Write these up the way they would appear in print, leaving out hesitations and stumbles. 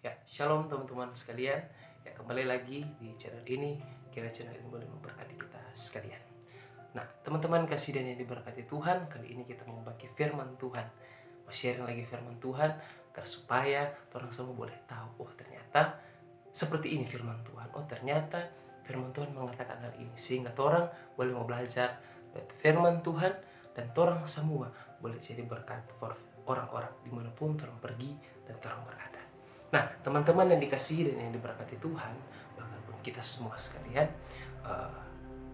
Ya, shalom teman-teman sekalian. Ya, kembali lagi di channel ini. Kira channel ini boleh memberkati kita sekalian. Nah, teman-teman kasih dan yang diberkati Tuhan, kali ini kita mau bagi firman Tuhan. Mau sharing lagi firman Tuhan, agar supaya orang semua boleh tahu, oh ternyata seperti ini firman Tuhan. Oh ternyata firman Tuhan mengatakan hal ini. Sehingga orang boleh mau belajar firman Tuhan, dan orang semua boleh jadi berkat for orang-orang dimanapun orang pergi dan orang berada. Nah, teman-teman yang dikasihi dan yang diberkati Tuhan, bahkan pun kita semua sekalian, eh,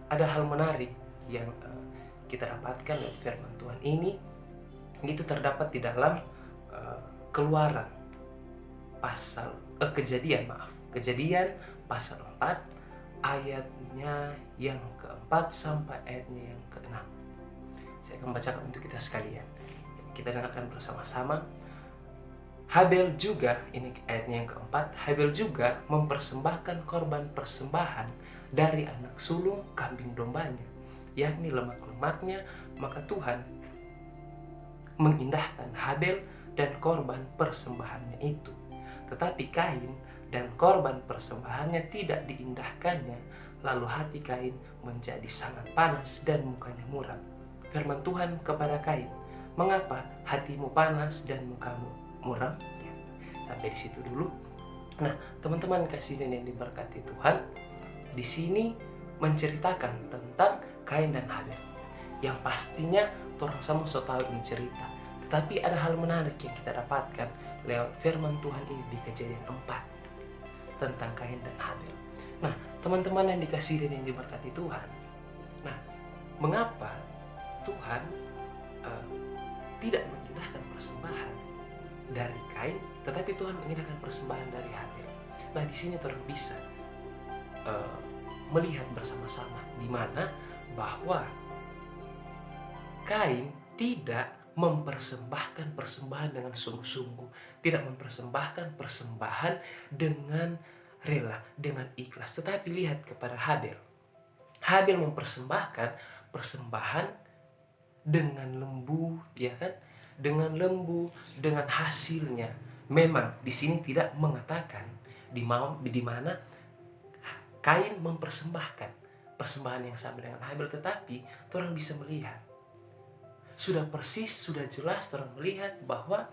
ada hal menarik yang kita dapatkan dari firman Tuhan ini. Itu terdapat di dalam Keluaran pasal Kejadian pasal 4 ayatnya yang keempat sampai ayatnya yang keenam. Saya akan bacakan untuk kita sekalian. Kita dengarkan bersama-sama. Habel juga, ini ayatnya yang keempat, Habel juga mempersembahkan korban persembahan dari anak sulung kambing dombanya, yakni lemak-lemaknya, maka Tuhan mengindahkan Habel dan korban persembahannya itu. Tetapi Kain dan korban persembahannya tidak diindahkannya, lalu hati Kain menjadi sangat panas dan mukanya muram. Firman Tuhan kepada Kain, "Mengapa hatimu panas dan mukamu muram?" Sampai di situ dulu. Nah, teman-teman kasih yang diberkati Tuhan, di sini menceritakan tentang Kain dan Habel. Yang pastinya orang sama so tahu ini cerita. Tetapi ada hal menarik yang kita dapatkan lewat firman Tuhan ini di Kejadian 4 tentang Kain dan Habel. Nah, teman-teman yang dikasihi dan yang diberkati Tuhan. Nah, mengapa Tuhan tidak mengindahkan persembahan dari Kain, tetapi Tuhan mengindahkan persembahan dari Habel? Nah, di sini orang bisa melihat bersama-sama di mana bahwa Kain tidak mempersembahkan persembahan dengan sungguh-sungguh, tidak mempersembahkan persembahan dengan rela, dengan ikhlas. Tetapi lihat kepada Habel. Habel mempersembahkan persembahan dengan lembu, ya kan? Dengan lembu, dengan hasilnya. Memang di sini tidak mengatakan di mana Kain mempersembahkan persembahan yang sama dengan Habel, tetapi orang bisa melihat sudah persis, sudah jelas orang melihat bahwa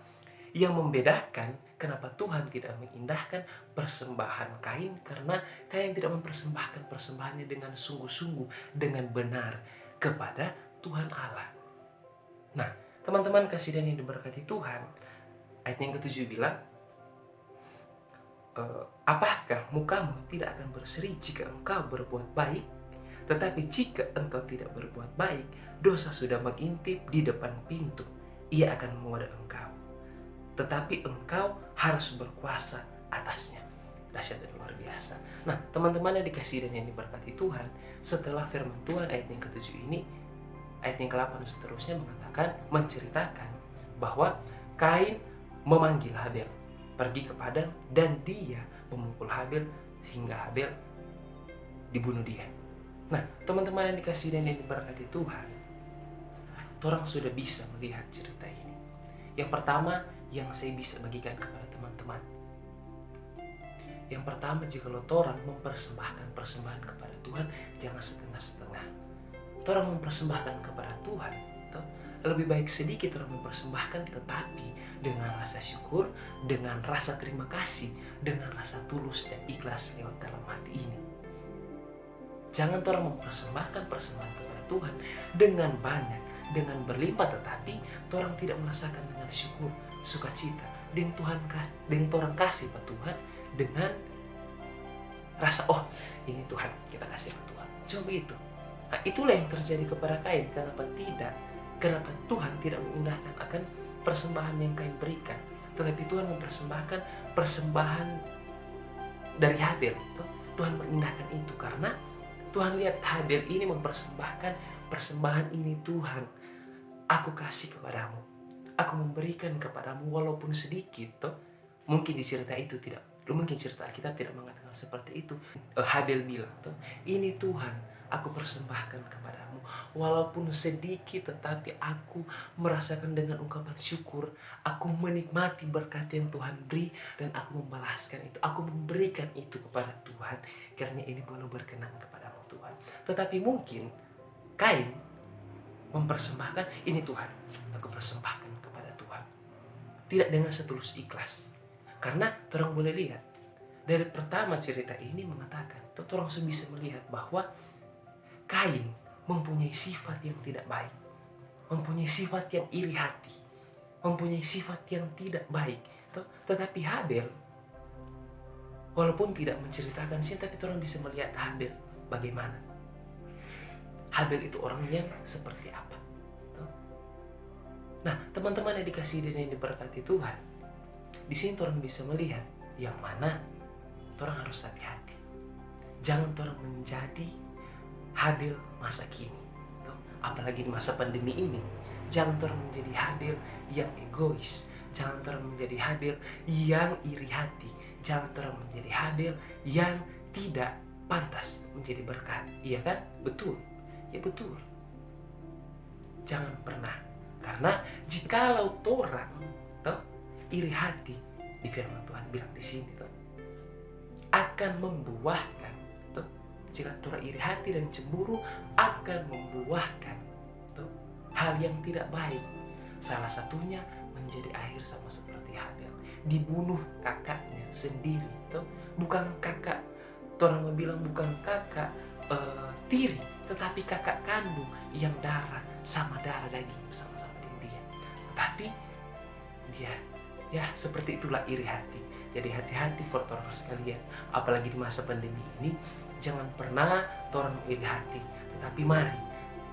yang membedakan kenapa Tuhan tidak mengindahkan persembahan Kain, karena Kain tidak mempersembahkan persembahannya dengan sungguh-sungguh, dengan benar kepada Tuhan Allah. Nah, teman-teman kasih dan yang diberkati Tuhan, ayat yang ke-7 bilang, apakah mukamu tidak akan berseri jika engkau berbuat baik? Tetapi jika engkau tidak berbuat baik, dosa sudah mengintip di depan pintu. Ia akan menggoda engkau, tetapi engkau harus berkuasa atasnya. Dahsyat dan luar biasa. Nah, teman-teman yang dikasihi dan yang diberkati Tuhan, setelah firman Tuhan ayat yang ke-7 ini, ayat yang ke-8 dan seterusnya menceritakan bahwa Kain memanggil Habel pergi ke padang, dan dia memukul Habel sehingga Habel dibunuh dia. Nah, teman-teman yang dikasihi dan yang diberkati Tuhan, orang sudah bisa melihat cerita ini. Yang pertama yang saya bisa bagikan kepada teman-teman, yang pertama, jika orang mempersembahkan persembahan kepada Tuhan, jangan setengah-setengah. Orang mempersembahkan kepada Tuhan, lebih baik sedikit orang mempersembahkan, tetapi dengan rasa syukur, dengan rasa terima kasih, dengan rasa tulus dan ikhlas lewat dalam hati ini. Jangan orang mempersembahkan persembahan kepada Tuhan dengan banyak, dengan berlimpah, tetapi orang tidak merasakan dengan syukur, sukacita, dengan orang kasih Pak Tuhan dengan rasa, oh ini Tuhan, kita kasih ke Tuhan. Coba itu. Nah, itulah yang terjadi kepada Kain. Kenapa tidak? Kenapa Tuhan tidak mengindahkan akan persembahan yang Kain berikan, tetapi Tuhan mempersembahkan persembahan dari Habel. Tuhan mengindahkan itu karena Tuhan lihat Habel ini mempersembahkan persembahan ini. Tuhan, aku kasih kepadamu, aku memberikan kepadamu walaupun sedikit. Mungkin di cerita itu tidak, mungkin cerita kita tidak mengatakan seperti itu. Habel bilang, ini Tuhan, aku persembahkan kepadamu. Walaupun sedikit, tetapi aku merasakan dengan ungkapan syukur. Aku menikmati berkat yang Tuhan beri, dan aku membalaskan itu. Aku memberikan itu kepada Tuhan, karena ini boleh berkenan kepadamu Tuhan. Tetapi mungkin Kain mempersembahkan, ini Tuhan, aku persembahkan kepada Tuhan, tidak dengan setulus ikhlas. Karena orang boleh lihat dari pertama cerita ini mengatakan, orang bisa melihat bahwa Kain mempunyai sifat yang tidak baik, mempunyai sifat yang iri hati, mempunyai sifat yang tidak baik. Tetapi Habel, walaupun tidak menceritakan sini, tapi orang bisa melihat Habel bagaimana. Habel itu orang yang seperti apa. Nah, teman-teman yang dikasihi dan yang diberkati Tuhan, di sini orang bisa melihat yang mana orang harus hati-hati. Jangan orang menjadi Habel masa kini, apalagi di masa pandemi ini. Jangan orang menjadi Habel yang egois. Jangan orang menjadi Habel yang iri hati. Jangan orang menjadi Habel yang tidak pantas menjadi berkat. Iya kan? Betul. Ya betul. Jangan pernah. Karena jikalau orang iri hati, di firman Tuhan bilang di sini akan membuahkan, jika orang iri hati dan cemburu akan membuahkan hal yang tidak baik. Salah satunya menjadi akhir sama seperti Habel, dibunuh kakaknya sendiri. Bukan kakak, orang bilang bukan kakak tiri, tetapi kakak kandung yang darah sama darah daging bersama-sama dengan dia. Tetapi dia, ya seperti itulah iri hati. Jadi hati-hati for orang sekalian, apalagi di masa pandemi ini. Jangan pernah orang iri hati, tetapi mari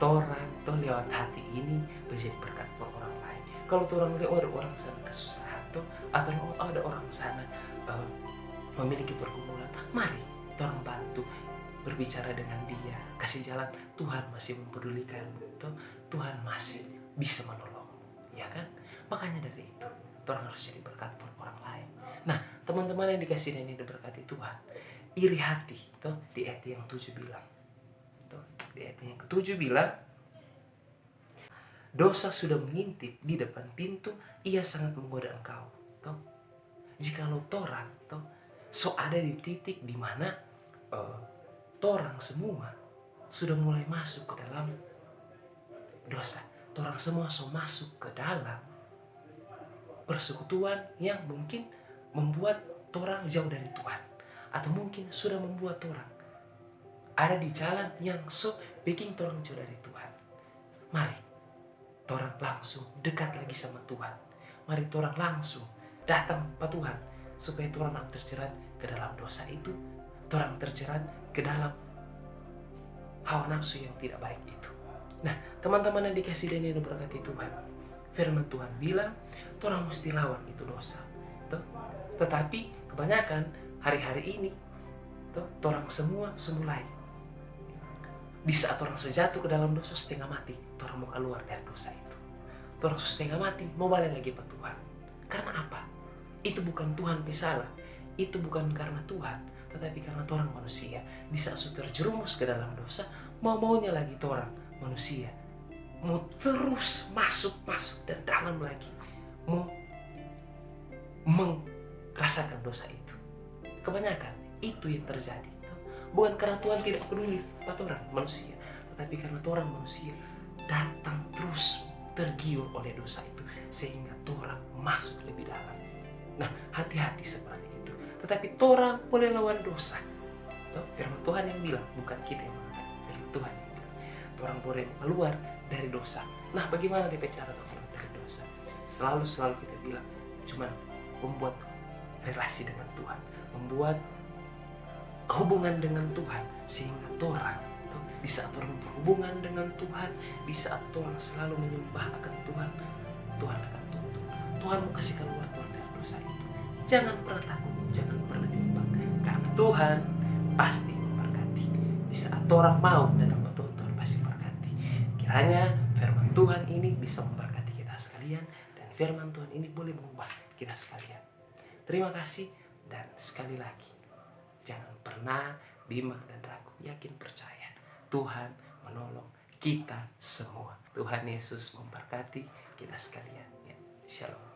orang lewat hati ini menjadi berkat for orang lain. Kalau orang lewat orang sana kesusahan atau ada orang sana memiliki pergumulan, mari orang bantu, berbicara dengan dia, kasih jalan. Tuhan masih mempedulikan, Tuhan masih bisa menolongmu, ya kan? Makanya dari itu orang harus jadi berkat for orang lain. Nah, teman-teman yang dikasih dan yang diberkati Tuhan, iri hati di ayat yang 7 bilang, di ayat yang ke-7 bilang, dosa sudah mengintip di depan pintu, ia sangat menggoda engkau. Jikalau orang so ada di titik di mana orang semua sudah mulai masuk ke dalam dosa, orang semua so masuk ke dalam persekutuan yang mungkin membuat orang jauh dari Tuhan, atau mungkin sudah membuat orang ada di jalan yang so bikin orang jauh dari Tuhan. Mari orang langsung dekat lagi sama Tuhan. Mari orang langsung datang ke Tuhan, supaya orang terjerat ke dalam dosa itu, orang terjerat ke dalam hawa nafsu yang tidak baik itu. Nah, teman-teman yang dikasih dan yang diberkati Tuhan, firman Tuhan bilang orang mesti lawan itu dosa. Tetapi kebanyakan hari-hari ini orang semua semulai di saat orang jatuh ke dalam dosa setengah mati, orang mau keluar dari dosa itu. Orang setengah mati mau balik lagi ke Tuhan. Karena apa? Itu bukan Tuhan pesalah. Itu bukan karena Tuhan, tetapi karena orang manusia. Di saat sudah terjerumus ke dalam dosa, mau-maunya lagi orang manusia mau terus masuk dan dalam lagi, mau merasakan dosa itu. Kebanyakan itu yang terjadi. Bukan karena Tuhan tidak peduli pada orang manusia, tetapi karena orang manusia datang terus tergiur oleh dosa itu, sehingga orang masuk lebih dalam. Nah, hati-hati seperti itu. Tetapi orang boleh lawan dosa. Firman Tuhan yang bilang, bukan kita yang mengatakan. Firman Tuhan yang bilang, orang boleh keluar dari dosa. Nah, bagaimana dia cara keluar dari dosa? Selalu kita bilang, cuman membuat relasi dengan Tuhan, membuat hubungan dengan Tuhan, sehingga orang di saat orang berhubungan dengan Tuhan, di saat orang selalu menyembah akan Tuhan, Tuhan akan tuntun. Tuhan mau kasih keluar orang dari dosa itu. Jangan pernah takut, jangan pernah bimbang, karena Tuhan pasti memberkati. Di saat orang mau datang ke Tuhan, Tuhan pasti memberkati. Kiranya firman Tuhan ini bisa memberkati kita sekalian, dan firman Tuhan ini boleh mengubah kita sekalian. Terima kasih, dan sekali lagi, jangan pernah bimbang dan ragu, yakin percaya. Tuhan menolong kita semua. Tuhan Yesus memberkati kita sekalian. Ya, shalom.